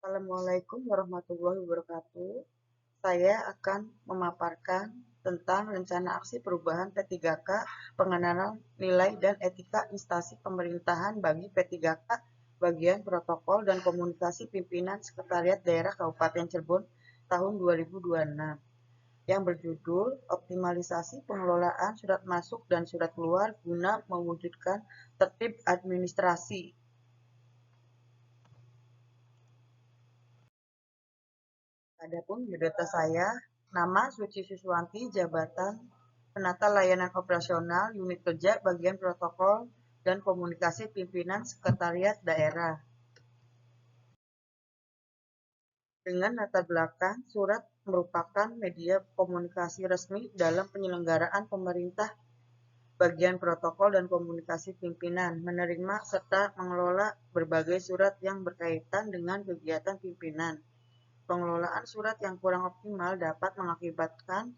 Assalamualaikum warahmatullahi wabarakatuh. Saya akan memaparkan tentang rencana aksi perubahan P3K, pengenalan nilai dan etika instansi pemerintahan bagi P3K, bagian protokol dan komunikasi pimpinan Sekretariat Daerah Kabupaten Cirebon tahun 2026, yang berjudul Optimalisasi Pengelolaan Surat Masuk dan Surat Keluar guna mewujudkan tertib administrasi. Adapun biodata saya, nama Suci Suswanti, jabatan Penata Layanan Operasional Unit Kerja Bagian Protokol dan Komunikasi Pimpinan Sekretariat Daerah. Dengan latar belakang, surat merupakan media komunikasi resmi dalam penyelenggaraan pemerintah. Bagian protokol dan komunikasi pimpinan menerima serta mengelola berbagai surat yang berkaitan dengan kegiatan pimpinan. Pengelolaan surat yang kurang optimal dapat mengakibatkan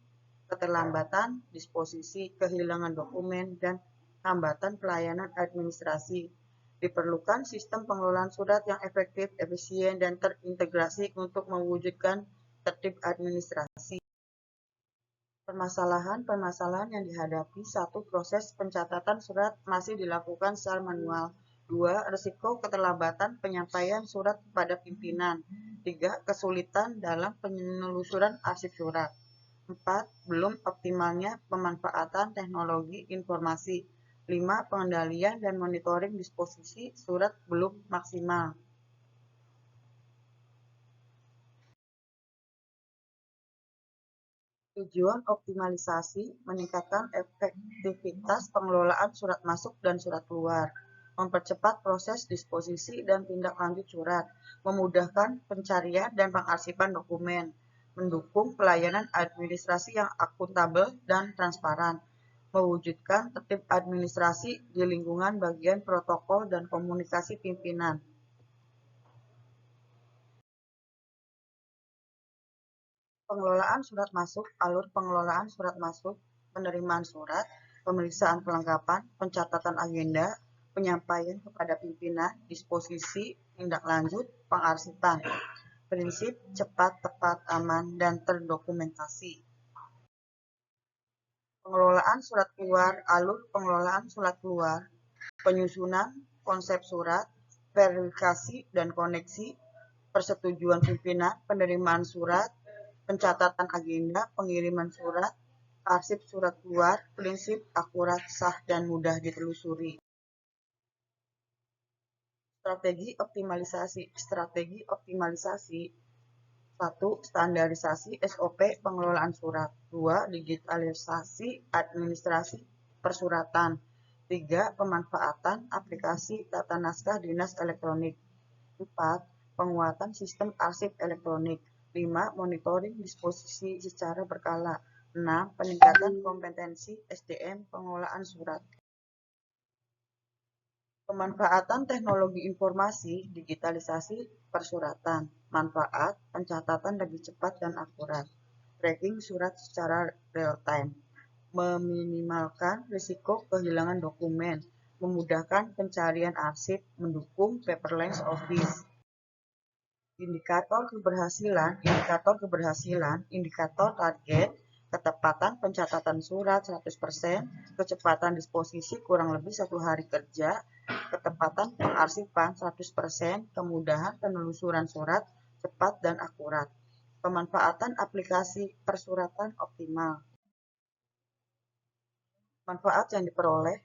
keterlambatan disposisi, kehilangan dokumen, dan hambatan pelayanan administrasi. Diperlukan sistem pengelolaan surat yang efektif, efisien, dan terintegrasi untuk mewujudkan tertib administrasi. Permasalahan-permasalahan yang dihadapi: 1. Proses pencatatan surat masih dilakukan secara manual. 2. Risiko keterlambatan penyampaian surat kepada pimpinan. 3. Kesulitan dalam penelusuran arsip surat. 4. Belum optimalnya pemanfaatan teknologi informasi. 5. Pengendalian dan monitoring disposisi surat belum maksimal. Tujuan optimalisasi: meningkatkan efektivitas pengelolaan surat masuk dan surat keluar, mempercepat proses disposisi dan tindak lanjut surat, memudahkan pencarian dan pengarsipan dokumen, mendukung pelayanan administrasi yang akuntabel dan transparan, mewujudkan tertib administrasi di lingkungan bagian protokol dan komunikasi pimpinan. Pengelolaan surat masuk, alur pengelolaan surat masuk, penerimaan surat, pemeriksaan kelengkapan, pencatatan agenda, penyampaian kepada pimpinan, disposisi, tindak lanjut, pengarsipan. Prinsip cepat, tepat, aman, dan terdokumentasi. Pengelolaan surat keluar, alur pengelolaan surat keluar, penyusunan konsep surat, verifikasi dan koneksi, persetujuan pimpinan, penerimaan surat, pencatatan agenda, pengiriman surat, arsip surat keluar, prinsip akurat, sah, dan mudah ditelusuri. Strategi optimalisasi. Strategi optimalisasi: 1. Standarisasi SOP pengelolaan surat. 2. Digitalisasi administrasi persuratan. 3. Pemanfaatan aplikasi tata naskah dinas elektronik. 4. Penguatan sistem arsip elektronik. 5. Monitoring disposisi secara berkala. 6. Peningkatan kompetensi SDM pengelolaan surat. Pemanfaatan teknologi informasi, digitalisasi persuratan. Manfaat: pencatatan lebih cepat dan akurat. Tracking surat secara real-time. Meminimalkan risiko kehilangan dokumen. Memudahkan pencarian arsip, mendukung paperless office. Indikator keberhasilan, indikator target, ketepatan pencatatan surat 100%, kecepatan disposisi kurang lebih 1 hari kerja, ketepatan pengarsipan 100%, kemudahan penelusuran surat cepat dan akurat, pemanfaatan aplikasi persuratan optimal. Manfaat yang diperoleh: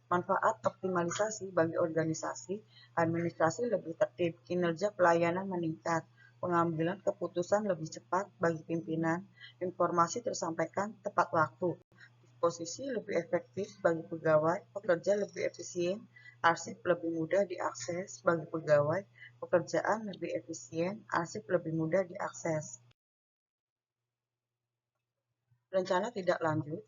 manfaat optimalisasi bagi organisasi, administrasi lebih tertib, kinerja pelayanan meningkat, pengambilan keputusan lebih cepat bagi pimpinan, informasi tersampaikan tepat waktu, disposisi lebih efektif bagi pegawai, pekerja lebih efisien, arsip lebih mudah diakses bagi pegawai, pekerjaan lebih efisien, arsip lebih mudah diakses. Rencana tidak lanjut.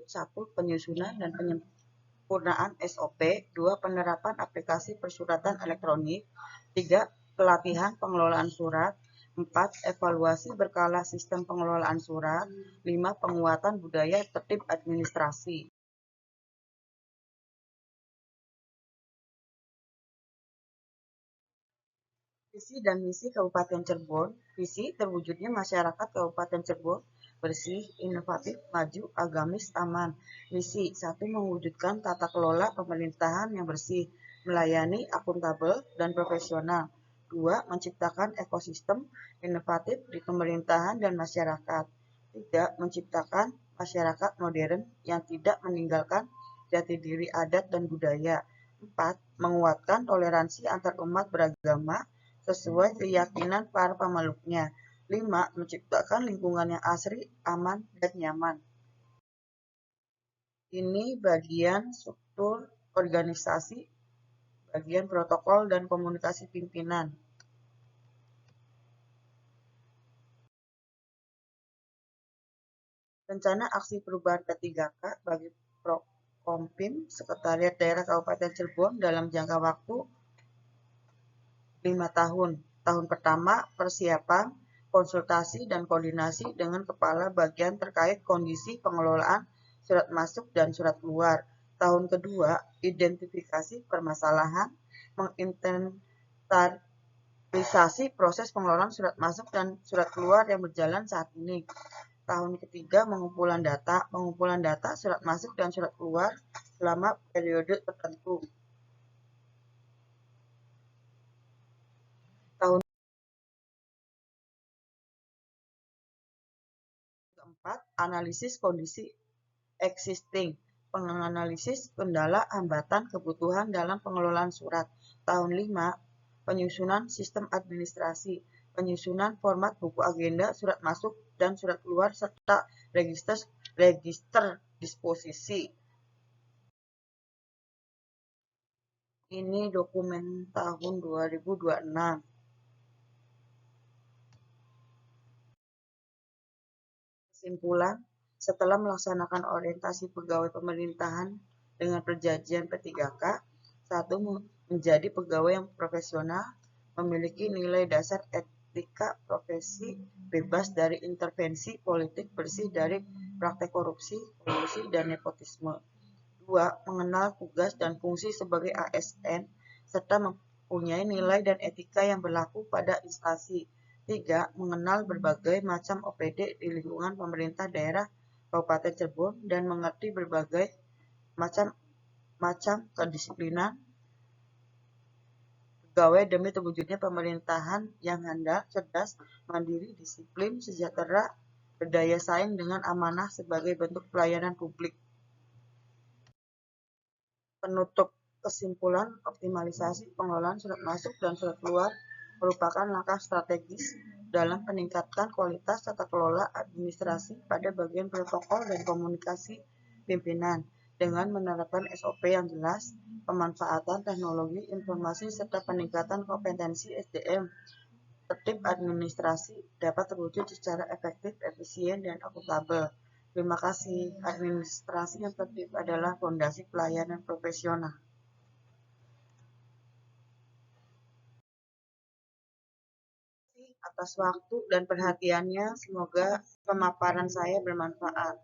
1. Penyusunan dan penyempurnaan SOP. 2. Penerapan aplikasi persuratan elektronik. 3. Pelatihan pengelolaan surat. 4. Evaluasi berkala sistem pengelolaan surat. 5. Penguatan budaya tertib administrasi. Visi dan misi Kabupaten Cirebon. Visi terwujudnya masyarakat Kabupaten Cirebon bersih, inovatif, maju, agamis, aman. Misi 1. Mewujudkan tata kelola pemerintahan yang bersih, melayani, akuntabel, dan profesional. 2. Menciptakan ekosistem inovatif di pemerintahan dan masyarakat. 3. Menciptakan masyarakat modern yang tidak meninggalkan jati diri adat dan budaya. 4. Menguatkan toleransi antar umat beragama sesuai keyakinan para pemeluknya. 5. Menciptakan lingkungan yang asri, aman, dan nyaman. Ini bagian struktur organisasi, bagian protokol dan komunikasi pimpinan. Rencana Aksi Perubahan K3K bagi Prokompim Sekretariat Daerah Kabupaten Cirebon dalam jangka waktu 5 tahun. Tahun pertama, persiapan, konsultasi, dan koordinasi dengan kepala bagian terkait kondisi pengelolaan surat masuk dan surat keluar. Tahun kedua, identifikasi permasalahan, menginventarisasi proses pengelolaan surat masuk dan surat keluar yang berjalan saat ini. Tahun ketiga, pengumpulan data surat masuk dan surat keluar selama periode tertentu. Tahun keempat, analisis kondisi existing, penganalisis kendala, hambatan, kebutuhan dalam pengelolaan surat. Tahun 5, penyusunan sistem administrasi, penyusunan format buku agenda, surat masuk dan surat keluar, serta register disposisi. Ini dokumen tahun 2026. Kesimpulan, setelah melaksanakan orientasi pegawai pemerintahan dengan perjanjian P3K, 1. Menjadi pegawai yang profesional, memiliki nilai dasar etika profesi, bebas dari intervensi politik, bersih dari praktek korupsi, kolusi, dan nepotisme. 2. Mengenal tugas dan fungsi sebagai ASN, serta mempunyai nilai dan etika yang berlaku pada instansi. 3. Mengenal berbagai macam OPD di lingkungan pemerintah daerah Kabupaten Cirebon dan mengerti berbagai macam kedisiplinan pegawai demi terwujudnya pemerintahan yang handal, cerdas, mandiri, disiplin, sejahtera, berdaya saing dengan amanah sebagai bentuk pelayanan publik. Penutup kesimpulan, optimalisasi pengelolaan surat masuk dan surat keluar merupakan langkah strategis dalam meningkatkan kualitas tata kelola administrasi pada bagian protokol dan komunikasi pimpinan dengan menerapkan SOP yang jelas, pemanfaatan teknologi informasi serta peningkatan kompetensi SDM. Tertib administrasi dapat terwujud secara efektif, efisien, dan akuntabel. Terima kasih. Administrasi yang tertib adalah fondasi pelayanan profesional. Atas waktu dan perhatiannya, semoga pemaparan saya bermanfaat.